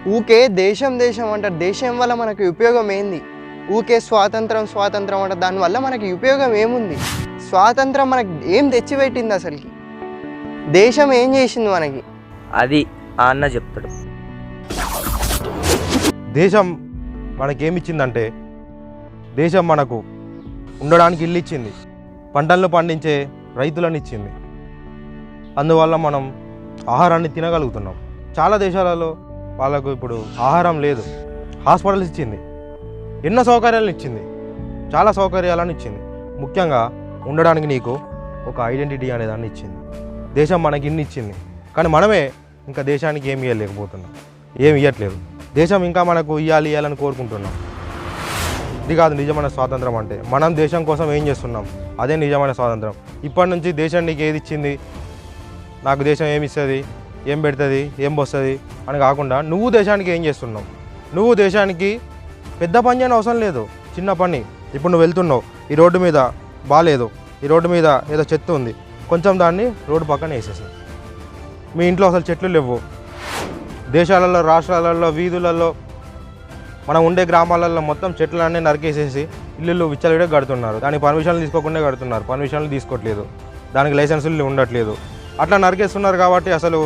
ఊకే దేశం దేశం అంటారు. దేశం వల్ల మనకి ఉపయోగం ఏంది? ఊకే స్వాతంత్రం స్వాతంత్రం అంటారు. దానివల్ల మనకి ఉపయోగం ఏముంది? స్వాతంత్రం మనకి ఏం తెచ్చిపెట్టింది? అసలుకి దేశం ఏం చేసింది మనకి? అది ఆ అన్న చెప్తాడు. దేశం మనకేమిచ్చిందంటే, దేశం మనకు ఉండడానికి ఇల్లు ఇచ్చింది, పంటలను పండించే రైతులను ఇచ్చింది. అందువల్ల మనం ఆహారాన్ని తినగలుగుతున్నాం. చాలా దేశాలలో వాళ్ళకు ఇప్పుడు ఆహారం లేదు. హాస్పిటల్స్ ఇచ్చింది, ఎన్నో సౌకర్యాలను ఇచ్చింది, చాలా సౌకర్యాలను ఇచ్చింది. ముఖ్యంగా ఉండడానికి నీకు ఒక ఐడెంటిటీ అనేదాన్ని ఇచ్చింది. దేశం మనకి ఇన్ని ఇచ్చింది, కానీ మనమే ఇంకా దేశానికి ఏమి ఇవ్వలేకపోతున్నాం, ఏమి ఇవ్వట్లేదు. దేశం ఇంకా మనకు ఇవ్వాలని కోరుకుంటున్నాం. ఇది కాదు నిజమైన స్వాతంత్రం అంటే. మనం దేశం కోసం ఏం చేస్తున్నాం, అదే నిజమైన స్వాతంత్రం. ఇప్పటి నుంచి దేశం నీకు ఏది ఇచ్చింది, నాకు దేశం ఏమి ఇస్తుంది, ఏం పెడుతుంది, ఏం వస్తుంది అని కాకుండా నువ్వు దేశానికి ఏం చేస్తున్నావు. నువ్వు దేశానికి పెద్ద పని చేయని అవసరం లేదు, చిన్న పని. ఇప్పుడు నువ్వు వెళ్తున్నావు, ఈ రోడ్డు మీద బాగాలేదు, ఈ రోడ్డు మీద ఏదో చెత్త ఉంది, కొంచెం దాన్ని రోడ్డు పక్కన వేసేసి. మీ ఇంట్లో అసలు చెట్లు లేవు. దేశాలలో, రాష్ట్రాలలో, వీధులలో, మనం ఉండే గ్రామాలలో మొత్తం చెట్లన్నీ నరికేసేసి ఇల్లు విచ్చలవిడే కడుతున్నారు. దానికి పర్మిషన్లు తీసుకోకుండా కడుతున్నారు, పర్మిషన్లు తీసుకోవట్లేదు, దానికి లైసెన్సులు ఉండట్లేదు. అట్లా నరికేస్తున్నారు కాబట్టి అసలు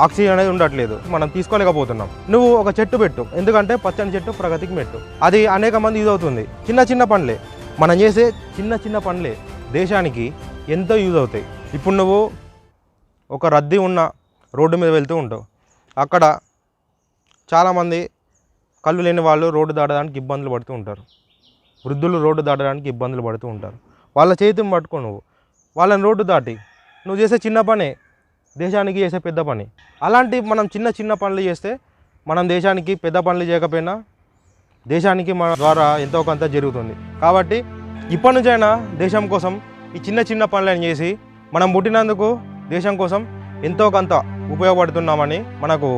ఆక్సిజన్ అనేది ఉండట్లేదు, మనం తీసుకోలేకపోతున్నాం. నువ్వు ఒక చెట్టు పెట్టు, ఎందుకంటే పచ్చని చెట్టు ప్రగతికి మెట్టు. అది అనేక మంది యూజ్ అవుతుంది. చిన్న చిన్న పనులే, మనం చేసే చిన్న చిన్న పనులే దేశానికి ఎంతో యూజ్ అవుతాయి. ఇప్పుడు నువ్వు ఒక రద్దీ ఉన్న రోడ్డు మీద వెళ్తూ ఉంటావు, అక్కడ చాలామంది కళ్ళు లేని వాళ్ళు రోడ్డు దాటడానికి ఇబ్బందులు పడుతూ ఉంటారు. వృద్ధులు రోడ్డు దాటడానికి ఇబ్బందులు పడుతూ ఉంటారు. వాళ్ళ చేతిని పట్టుకో, నువ్వు వాళ్ళని రోడ్డు దాటి నువ్వు చేసే చిన్న పనే దేశానికి చేసే పెద్ద పని. అలాంటి మనం చిన్న చిన్న పనులు చేస్తే మనం దేశానికి పెద్ద పనులు చేయకపోయినా దేశానికి మన ద్వారా ఎంతో కొంత జరుగుతుంది. కాబట్టి ఇప్పటి నుంచైనా దేశం కోసం ఈ చిన్న చిన్న పనులను చేసి మనం పుట్టినందుకు దేశం కోసం ఎంతో కొంత ఉపయోగపడుతున్నామని మనకు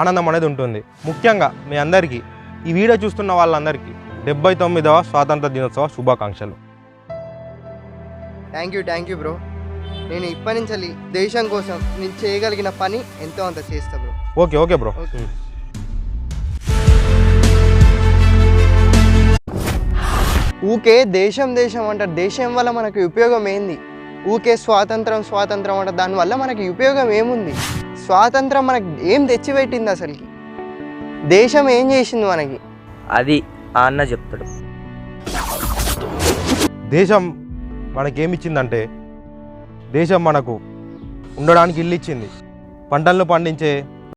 ఆనందం అనేది ఉంటుంది. ముఖ్యంగా మీ అందరికీ, ఈ వీడియో చూస్తున్న వాళ్ళందరికీ 79వ స్వాతంత్ర దినోత్సవ శుభాకాంక్షలు. Thank you bro. నేను ఇప్పటి నుంచి దేశం కోసం నేను చేయగలిగిన పని ఎంతో అంత చేస్తా బ్రో. Okay bro. ఊకే దేశం దేశం అంటారు. దేశం వల్ల మనకి ఉపయోగం ఏంది? ఊకే స్వాతంత్రం స్వాతంత్రం అంటారు. దానివల్ల మనకి ఉపయోగం ఏముంది? స్వాతంత్రం మనకి ఏం తెచ్చిపెట్టింది? అసలుకి దేశం ఏం చేసింది మనకి? అది ఆ అన్న చెప్తాడు. దేశం మనకేమిచ్చిందంటే, దేశం మనకు ఉండడానికి ఇల్లు ఇచ్చింది, పంటలను పండించే